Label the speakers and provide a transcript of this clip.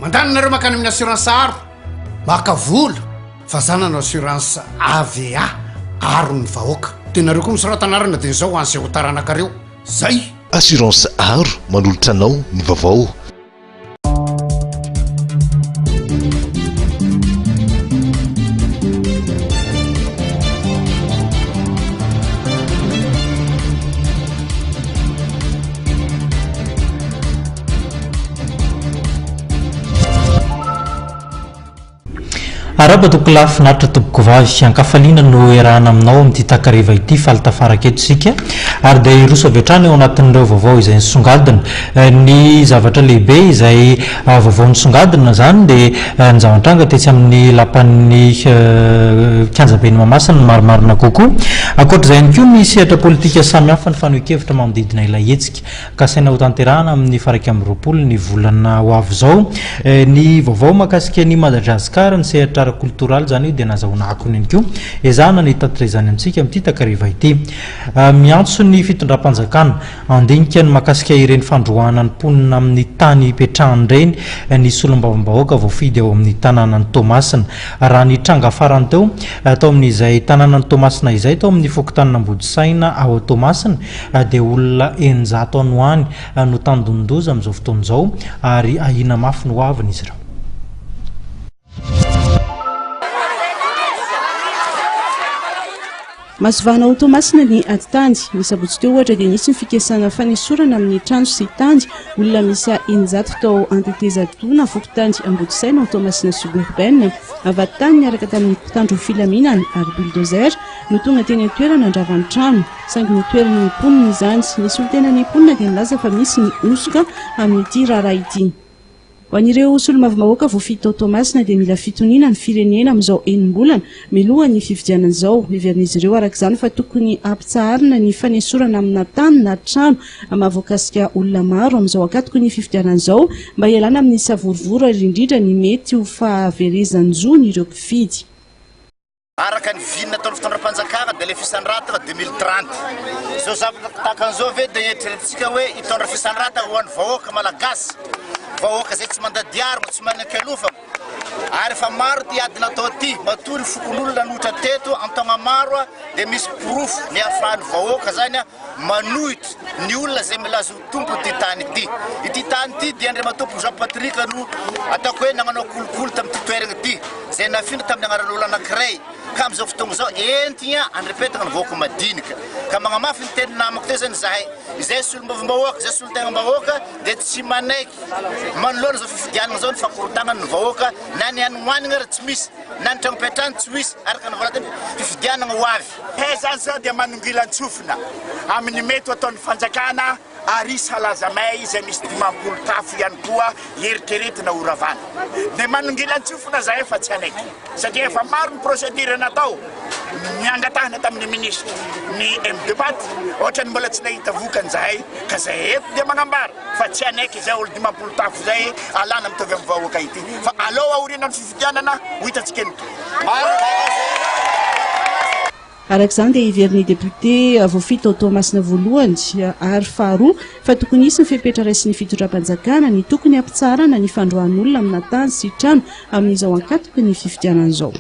Speaker 1: mandananareo makany amin'ny assurance aro maka vola fa zanano assurance AVA aro ny vahoaka tenareo koa misaratanarana dia izao anseho taranankareo zay
Speaker 2: assurance aro manolotra anao ny vaovao.
Speaker 3: araba toko lafinaritra toboko vavy ankafaliana no erahana aminao amin'ity takariva ity falitafaraka eto sika ary dia iroso avy hatrany eo anatin'ireo vaovao izay nisongadina ny zavatra lehibe izay vaovao nisongadina zany dia ny zavatranga tetsy amin'ny lapan'ny kianjabeny Mahamasina marimarina kokoa ankoatr'izay ihany koa misy sehatra politika samihafa ny fanohan-kevitra manodidina ilay hetsika ka saina ho tanterahana amin'ny faraika amin'ny roapolo ny volana ho avy izao ny vaovao mahakasika ny Madagasikara ny sehatra kultural zany dia nazahoana akony ihany koa ezahana ny tatrezany amintsika amin'ity takariva ity miantso ny fitondram-panjakana andinika ny mahakasika ireny fandroahana ny mponina amin'ny tany ipetrahany reny ny solombavambahoaka voafidy ao amin'ny tanànany Tomasina raha ny tranga farany teo tao amin'izay tanànany Tomasina izay tao amin'ny fokotanana Ambodisaina ao Tomasina dia olona 900 ano any no tandondoza amin'izao fotoana izao ary ahina mafy no aviny izy ireo.
Speaker 4: Masovana ho Tomasina ny atitandy misabotsy teo ohatra dia nisy ny fikesana fanesorana amin'ny trano sy tandy olona misy 900 tao antetezadona fokotandy Ambodisaina ao Tomasina suburbaine avatany niaraka tamin'ny mpitandro filaminana ary bulldozer no tonga teny an-toerana andravany trano saingy ny toerana ny mponina izany nisy olo tena ny mponina dia nilaza fa misy ny osoka amin'ity raharaha ity. Ho an'ireo solomavombahoaka voafidy tao Tomasina dia mila fitoniana ny firenena amin'izao enim-bolana miloha ny fifidianana izao heverin'izy ireo araka izany fa tokony ampitsaharina ny fanesorana amina tany na trano mahavoakasika olona maro amin'izao akatoko ny fifidianana izao mba hialana amin'ny savorovoro ary indrindra ny mety ho fahaverezan-jo ny ireo mpifidy.
Speaker 5: Araka ny vinina taon'ny fitondram-panjakana dia ilay fisandrata 2030 izao zavatra tahaka an'izao ve dia eritreretintsika hoe hitondra fisandrata ho an'ny vahoaka malagasy vahoaka zay tsy mandadiary mo tsy manan-kelofa ary fa maro ty adina atao ty matory fokon'olona notra teto an-taogna maro dia misy pirofo ny ahafahan'ny vahoaka zany manohitra ny olona zay milazo tompo ty tany ity tany ity dia Andriamatompo Jean Patrick no ataoko hoe nagnanao kolokolo tamin'ity toerana ity zay nafindra tamin'ny agnaran'olo anankiray ka amin'izao fotoana izao entigna andrepetana ny vahoaka madinika ka magnamafy ny teny namako teo zany zahay izay solombavombahoaka izay solontegna-bahoaka dia tsy manaiky manoloana zao fifidianana zao ny fankorotagnany ny vahoaka na ny anohanina raha tsy misy na ny tragno-piatrany tsy misy araka ny volateny fifidianana ho avy.
Speaker 6: Zany zao dia manongilan-tsofina amin'ny mety ataon'ny fanjakana ary salazamay izay misy 50 tafo ihany koa eritreretina oravana dia manongilan-tsofina zahay efa tsy anaiky satria efa maro ny procédure natao niangatahana tamin'ny ministre ny MDPAT ohatra ny mbola tsy nahita vokany zahay ka zahay eto dia magnambara fa tsy anaiky izay olo 50 tafo zay alana mitovy amin'ny vahoaka ity fa aleo aoriana ny fifidianana ho hitantsika ny
Speaker 4: araka izany dia hiverin'ny député voafidy tao Tomasina voalohany ary faharoa fa tokony hisy ny fepetra raisy ny fitondram-panjakana ny tokony ampitsarana ny fandroan'olona amina tany sy trano amin'izao ankatoko ny fifidianana izao.